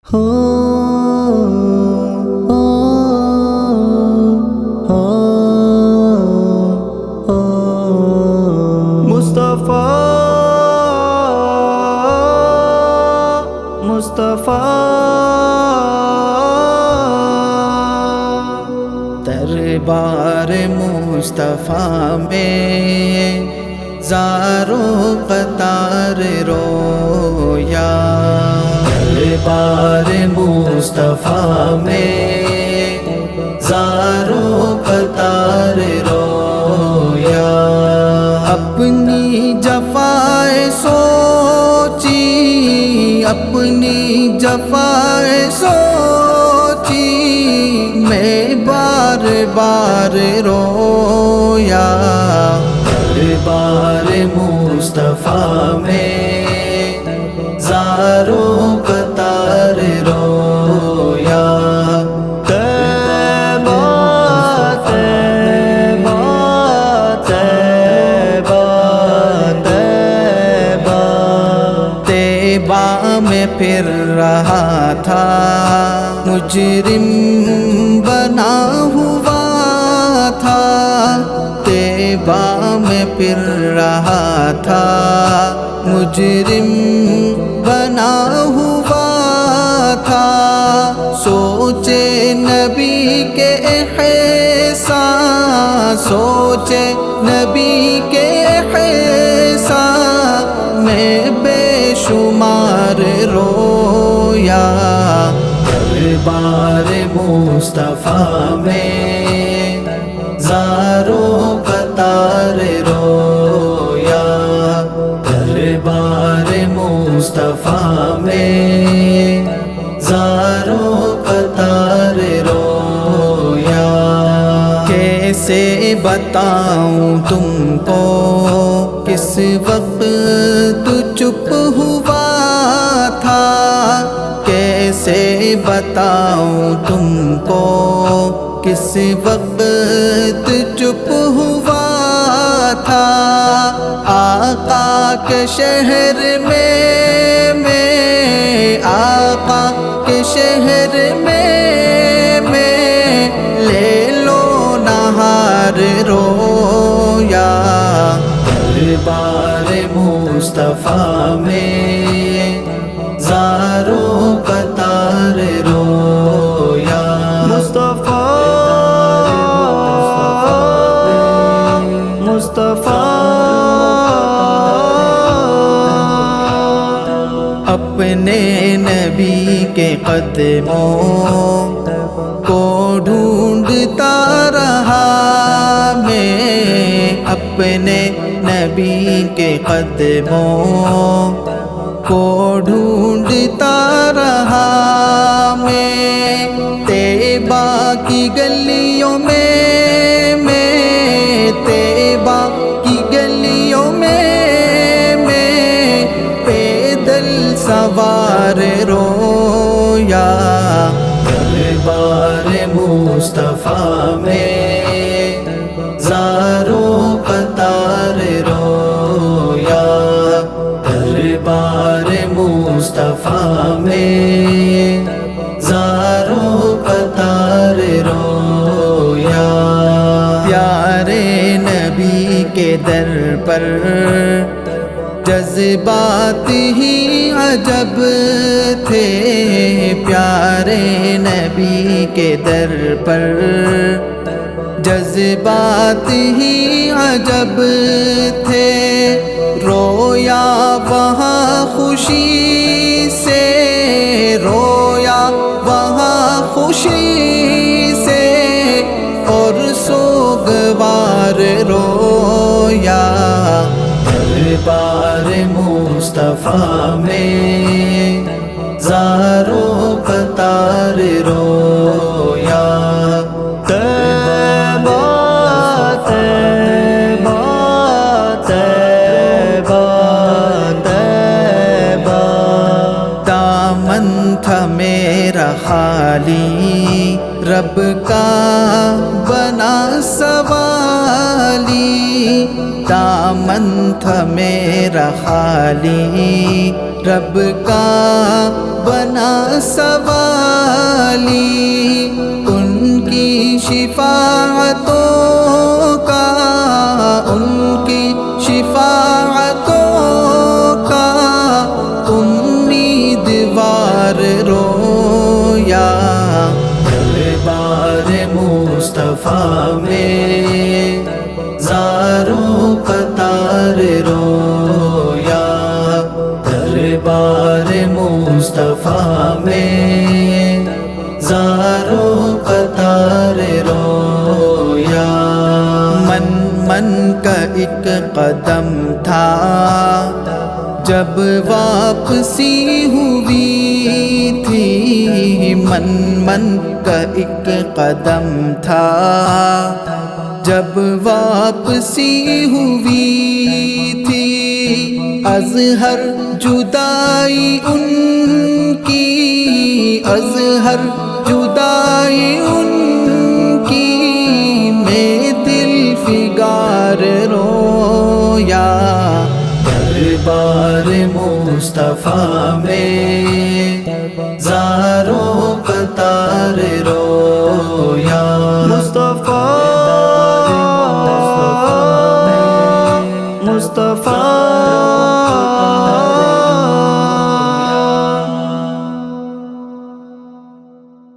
ہو مصطفیٰ مصطفیٰ دربار مصطفیٰ میں زاروں قطار رویا، دربار مصطفیٰ میں زاروں قطار رویا، اپنی جفائے سوچی، اپنی جفائے سوچی، میں بار بار رویا، دربار مصطفیٰ میں زاروں قطار رویا، طیبہ طیبہ طیبہ طیبہ، طیبہ میں پھر رہا تھا مجرم بنا ہوا تھا، طیبہ میں پھر رہا تھا مجرم بنا ہوا تھا، سوچے نبی کے احسان، سوچے نبی کے احسان، میں بے شمار رویا، دربار مصطفیٰ میں زاروں قطار رویا، دربار مصطفیٰ میں زاروں قطار رویا، کیسے بتاؤں تم کو کس وقت چپ ہوا تھا، کیسے بتاؤں تم کو کس وقت چپ ہوا تھا، آقا کے شہر میں آقا کے شہر میں لے لو نہار رویا، دربار مصطفیٰ میں زاروں قطار رویا، مصطفیٰ مصطفیٰ اپنے نبی کے قدموں کو ڈھونڈتا رہا میں، اپنے نبی کے قدموں کو ڈھونڈتا رہا میں، طیبہ کی گلیوں میں طیبہ کی گلیوں میں پیدل سوار رویا، دربار مصطفیٰ میں زاروں قطار رویا، دربار مصطفیٰ میں زاروں قطار رویا، پیارے نبی کے در پر جذبات ہی عجب تھے، پیارے نبی کے در پر جذبات ہی عجب تھے، رویا وہاں خوشی سے، رویا وہاں خوشی سے، اور سوگوار رویا، دربار مصطفیٰ میں زاروں قطار رویا، طیبہ طیبہ طیبہ طیبہ، دامن تھا میرا خالی، رب کا بنا سوالی، دامن تھا میرا خالی، رب کا بنا سوالی، ان کی شفاعتوں کا، ان کی شفاعتوں کا امیدوار رویا، دربار مصطفیٰ میں زاروں قطار رویا، دربار مصطفیٰ میں زاروں قطار رویا، من کا ایک قدم تھا جب واپسی ہوئی تھی، من کا ایک قدم تھا جب واپسی ہوئی تھی، ازہر جدائی ان کی، ازہر جدائی ان کی، میں دل فگار رویا، دربار مصطفیٰ میں زاروں قطار رویا، مصطفیٰ